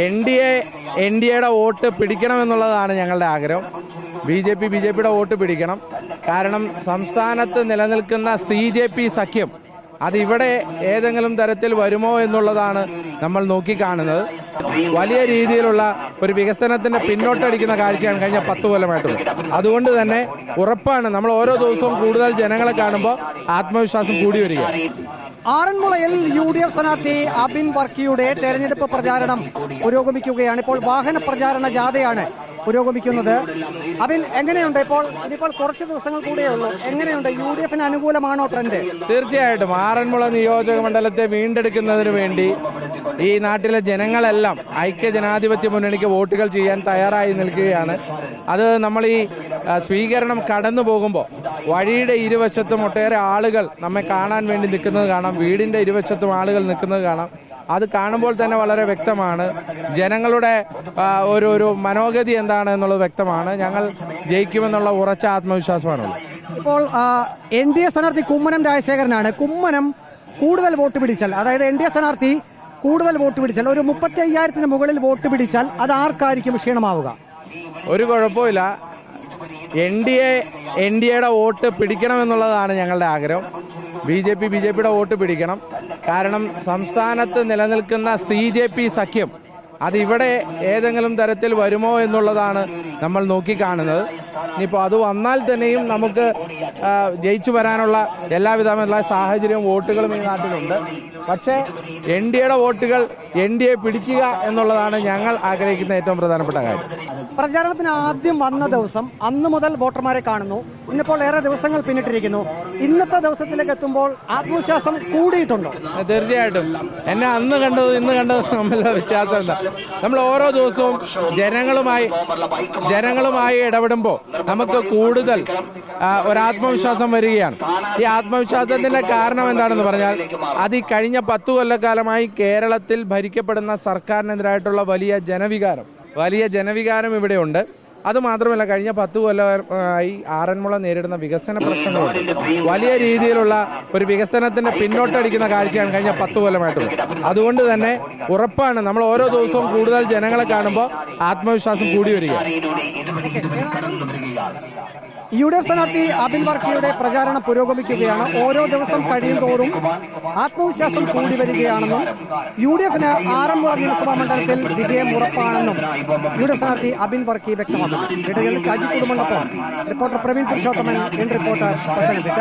N D എയുടെ vote പിടിക്കണമെന്നുള്ളതാണ് ഞങ്ങളുടെ ആഗ്രഹം. ബി ജെ പിയുടെ വോട്ട് പിടിക്കണം. കാരണം സംസ്ഥാനത്ത് നിലനിൽക്കുന്ന CJP സഖ്യം അതിവിടെ ഏതെങ്കിലും തരത്തിൽ വരുമോ എന്നുള്ളതാണ് നമ്മൾ നോക്കിക്കാണുന്നത്. വലിയ രീതിയിലുള്ള ഒരു വികസനത്തിന്റെ പിന്നോട്ടടിക്കുന്ന കാഴ്ചയാണ് കഴിഞ്ഞ 10 കൊല്ലമായിട്ടുള്ളത്. അതുകൊണ്ട് തന്നെ ഉറപ്പാണ് നമ്മൾ ഓരോ ദിവസവും കൂടുതൽ ജനങ്ങളെ കാണുമ്പോൾ ആത്മവിശ്വാസം കൂടി വരികയാണ്. ആറന്മുളയിൽ UDF സ്ഥാനാർത്ഥി അബിൻ വർക്കിയുടെ തെരഞ്ഞെടുപ്പ് പ്രചാരണം പുരോഗമിക്കുകയാണ്. ഇപ്പോൾ വാഹന പ്രചാരണ ജാഥയാണ് പുരോഗമിക്കുന്നത്. അബിൻ, എങ്ങനെയുണ്ട്? ഇനിയിപ്പോൾ കുറച്ച് ദിവസങ്ങൾ കൂടെ ഉള്ളൂ. എങ്ങനെയുണ്ട്? UDFന് അനുകൂലമാണോ ട്രെൻഡ്? തീർച്ചയായിട്ടും ആറന്മുള നിയോജക മണ്ഡലത്തെ വീണ്ടെടുക്കുന്നതിന് വേണ്ടി ഈ നാട്ടിലെ ജനങ്ങളെല്ലാം ഐക്യ ജനാധിപത്യ മുന്നണിക്ക് വോട്ടുകൾ ചെയ്യാൻ തയ്യാറായി നിൽക്കുകയാണ്. അത് നമ്മൾ ഈ സ്വീകരണം കടന്നു പോകുമ്പോൾ വഴിയുടെ ഇരുവശത്തും ഒട്ടേറെ ആളുകൾ നമ്മെ കാണാൻ വേണ്ടി നിൽക്കുന്നത് കാണാം. വീടിന്റെ ഇരുവശത്തും ആളുകൾ നിൽക്കുന്നത് കാണാം. അത് കാണുമ്പോൾ തന്നെ വളരെ വ്യക്തമാണ് ജനങ്ങളുടെ ഒരു മനോഗതി എന്താണ് എന്നുള്ളത് വ്യക്തമാണ്. ഞങ്ങൾ ജയിക്കുമെന്നുള്ള ഉറച്ച ആത്മവിശ്വാസമാണുള്ളത്. ഇപ്പോൾ NDA സ്ഥാനാർത്ഥി കുമ്മനം രാജശേഖരനാണ്. കുമ്മനം കൂടുതൽ വോട്ട് പിടിച്ചാൽ, അതായത് NDA സ്ഥാനാർത്ഥി കൂടുതൽ വോട്ട് പിടിച്ചാൽ, ഒരു 35,000-ന് മുകളിൽ വോട്ട് പിടിച്ചാൽ അത് ആർക്കായിരിക്കും ക്ഷീണമാവുക? ഒരു കുഴപ്പമില്ല. എൻ ഡി എയുടെ വോട്ട് പിടിക്കണമെന്നുള്ളതാണ് ഞങ്ങളുടെ ആഗ്രഹം. ബി ജെ പിയുടെ വോട്ട് പിടിക്കണം. കാരണം സംസ്ഥാനത്ത് നിലനിൽക്കുന്ന CJP സഖ്യം അതിവിടെ ഏതെങ്കിലും തരത്തിൽ വരുമോ എന്നുള്ളതാണ് നമ്മൾ നോക്കിക്കാണുന്നത്. ഇനിയിപ്പോൾ അത് വന്നാൽ തന്നെയും നമുക്ക് ജയിച്ചു വരാനുള്ള എല്ലാവിധമുള്ള സാഹചര്യവും വോട്ടുകളും ഈ നാട്ടിലുണ്ട്. പക്ഷേ NDAയുടെ വോട്ടുകൾ NDA പിടിക്കുക എന്നുള്ളതാണ് ഞങ്ങൾ ആഗ്രഹിക്കുന്ന ഏറ്റവും പ്രധാനപ്പെട്ട കാര്യം. പ്രചാരണത്തിന് ആദ്യം വന്ന ദിവസം അന്ന് മുതൽ വോട്ടർമാരെ കാണുന്നു. ഇന്നിപ്പോൾ ഏറെ ദിവസങ്ങൾ പിന്നിട്ടിരിക്കുന്നു. ഇന്നത്തെ ദിവസത്തിലേക്ക് എത്തുമ്പോൾ ആത്മവിശ്വാസം കൂടിയിട്ടുണ്ടോ? തീർച്ചയായിട്ടും. എന്നെ അന്ന് കണ്ടത് ഇന്ന് കണ്ടത് തമ്മിലുള്ള വ്യത്യാസം എന്താ? നമ്മൾ ഓരോ ദിവസവും ജനങ്ങളുമായി ഇടപെടുമ്പോൾ നമുക്ക് കൂടുതൽ ഒരാത്മവിശ്വാസം വരികയാണ്. ഈ ആത്മവിശ്വാസത്തിന്റെ കാരണം എന്താണെന്ന് പറഞ്ഞാൽ അത് ഈ കഴിഞ്ഞ 10 കൊല്ലക്കാലമായി കേരളത്തിൽ ഭരിക്കപ്പെടുന്ന സർക്കാരിനെതിരായിട്ടുള്ള വലിയ ജനവികാരം ഇവിടെയുണ്ട്. അതുമാത്രമല്ല, കഴിഞ്ഞ 10 കൊല്ലമായി ആറന്മുള നേരിടുന്ന വികസന പ്രശ്നങ്ങളുണ്ട്. വലിയ രീതിയിലുള്ള ഒരു വികസനത്തിന്റെ പിന്നോട്ടടിക്കുന്ന കാഴ്ചയാണ് കഴിഞ്ഞ 10 കൊല്ലമായിട്ടുള്ളത്. അതുകൊണ്ട് തന്നെ ഉറപ്പാണ് നമ്മൾ ഓരോ ദിവസവും കൂടുതൽ ജനങ്ങളെ കാണുമ്പോൾ ആത്മവിശ്വാസം കൂടി വരികയാണ്. UDF സ്ഥാനാർത്ഥി അബിൻ വർക്കിയുടെ പ്രചാരണം പുരോഗമിക്കുകയാണ്. ഓരോ ദിവസം കഴിയുന്തോറും ആത്മവിശ്വാസം കൂടി വരികയാണെന്നും UDFന് ആറന്മുള നിയമസഭാ മണ്ഡലത്തിൽ വിജയം ഉറപ്പാണെന്നും UDF സ്ഥാനാർത്ഥി അബിൻ വർക്കി വ്യക്തമാക്കുന്നു. Reporter Praveen Purushothaman, reporter Pathanamthitta.